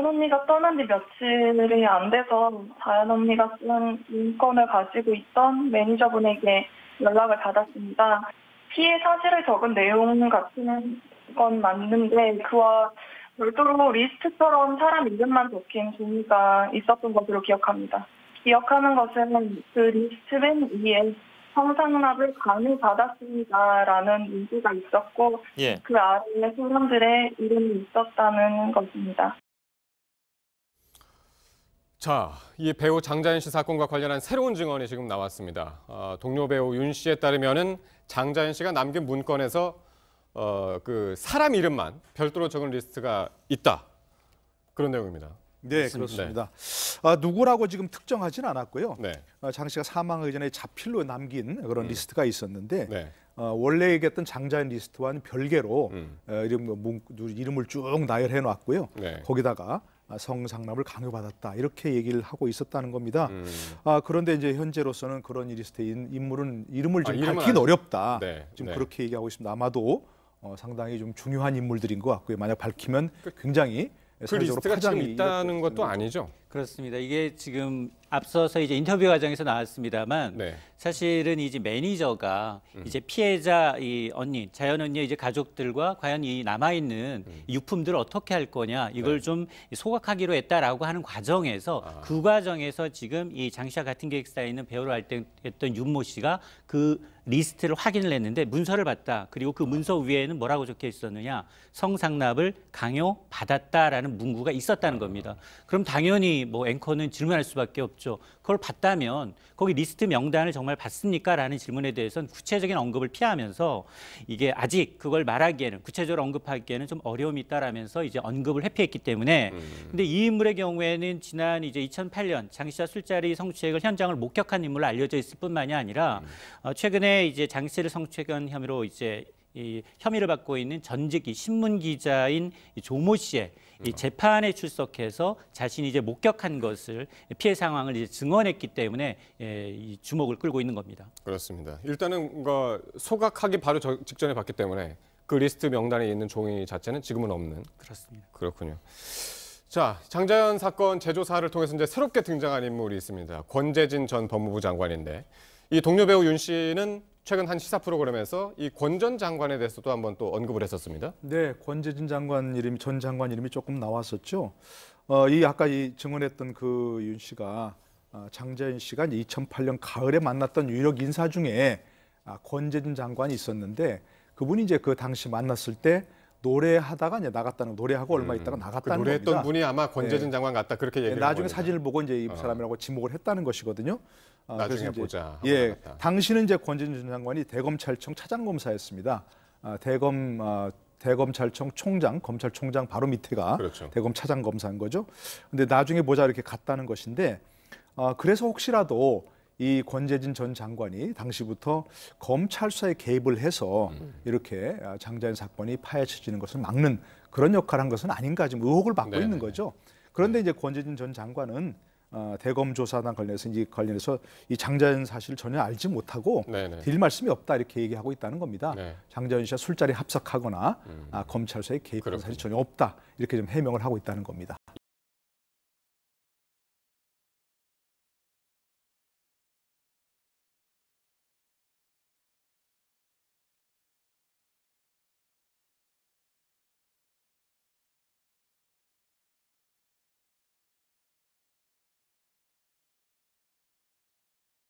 자연 언니가 떠난 지 며칠이 안 돼서 자연 언니가 쓴 문건을 가지고 있던 매니저분에게 연락을 받았습니다. 피해 사실을 적은 내용 같은 건 맞는데 그와 별도로 리스트처럼 사람 이름만 적힌 종이가 있었던 것으로 기억합니다. 기억하는 것은 그 리스트 맨 위에 성상납을 강요받았습니다라는 문구가 있었고 예. 그 아래에 사람들의 이름이 있었다는 것입니다. 자, 이 배우 장자연 씨 사건과 관련한 새로운 증언이 지금 나왔습니다. 동료 배우 윤 씨에 따르면은 장자연 씨가 남긴 문건에서 그 사람 이름만 별도로 적은 리스트가 있다. 그런 내용입니다. 네, 그렇습니다. 누구라고 지금 특정하지는 않았고요. 네. 장 씨가 사망하기 전에 자필로 남긴 그런 리스트가 있었는데 네. 원래 얘기했던 장자연 리스트와는 별개로 이름을 쭉 나열해 놨고요. 네. 거기다가 성상납을 강요받았다 이렇게 얘기를 하고 있었다는 겁니다. 그런데 이제 현재로서는 그런 리스트에 인물은 이름을 좀 밝히긴 어렵다. 네. 지금 네. 그렇게 얘기하고 있습니다. 아마도 상당히 좀 중요한 인물들인 것 같고요. 만약 밝히면 굉장히 그 리스트가 지금 있다는 것도 아니죠? 그렇습니다. 이게 지금 앞서서 이제 인터뷰 과정에서 나왔습니다만 네. 사실은 이제 매니저가 이제 피해자 이 언니, 자연 언니의 이제 가족들과 과연 이 남아 있는 유품들을 어떻게 할 거냐 이걸 좀 소각하기로 했다라고 하는 과정에서 그 과정에서 지금 이 장시아 같은 기획사에 있는 배우로 활동했던 윤모 씨가 그 리스트를 확인을 했는데 문서를 봤다. 그리고 그 문서 위에는 뭐라고 적혀 있었느냐? 성상납을 강요받았다라는 문구가 있었다는 겁니다. 그럼 당연히 뭐 앵커는 질문할 수밖에 없죠. 그걸 봤다면 거기 리스트 명단을 정말 봤습니까? 라는 질문에 대해서는 구체적인 언급을 피하면서 이게 아직 그걸 말하기에는 구체적으로 언급하기에는 좀 어려움이 있다라면서 이제 언급을 회피했기 때문에 근데 이 인물의 경우에는 지난 이제 2008년 장시아 술자리 성추행을 현장을 목격한 인물로 알려져 있을 뿐만이 아니라 최근에 이제 장 씨를 성추행한 혐의로 이제 이 혐의를 받고 있는 전직 신문 기자인 조모 씨의 이 재판에 출석해서 자신이 이제 목격한 것을 피해 상황을 이제 증언했기 때문에 이 주목을 끌고 있는 겁니다. 그렇습니다. 일단은 소각하기 바로 직전에 봤기 때문에 그 리스트 명단에 있는 종이 자체는 지금은 없는. 그렇습니다. 그렇군요. 자, 장자연 사건 재조사를 통해서 이제 새롭게 등장한 인물이 있습니다. 권재진 전 법무부 장관인데 이 동료 배우 윤 씨는 최근 한 시사 프로그램에서 이 권 전 장관에 대해서도 한번 또 언급을 했었습니다. 네, 권재진 전 장관 이름이 조금 나왔었죠. 아까 증언했던 그 윤 씨가 장자연 씨가 2008년 가을에 만났던 유력 인사 중에 권재진 장관이 있었는데 그분이 이제 그 당시 만났을 때 노래하다가 이제 나갔다는 노래하고 얼마 있다가 나갔다는 겁니다. 노래했던 분이 아마 권재진 장관 같다 그렇게 얘기를 나중에 사진을 보고 이제 이 사람이라고 지목을 했다는 것이거든요. 나중에 보자. 당시는 이제 권재진 전 장관이 대검찰청 차장검사였습니다. 대검찰청 총장, 검찰총장 바로 밑에가 그렇죠. 대검차장검사인 거죠. 근데 나중에 보자 이렇게 갔다는 것인데 그래서 혹시라도 이 권재진 전 장관이 당시부터 검찰 수사에 개입을 해서 이렇게 장자연 사건이 파헤쳐지는 것을 막는 그런 역할을 한 것은 아닌가 지금 의혹을 받고 있는 거죠. 그런데 이제 권재진 전 장관은 대검 조사단 관련해서 이 장자연 사실을 전혀 알지 못하고 드릴 말씀이 없다 이렇게 얘기하고 있다는 겁니다. 장자연 씨가 술자리 합석하거나 검찰 수사에 개입한 사실이 전혀 없다 이렇게 좀 해명을 하고 있다는 겁니다.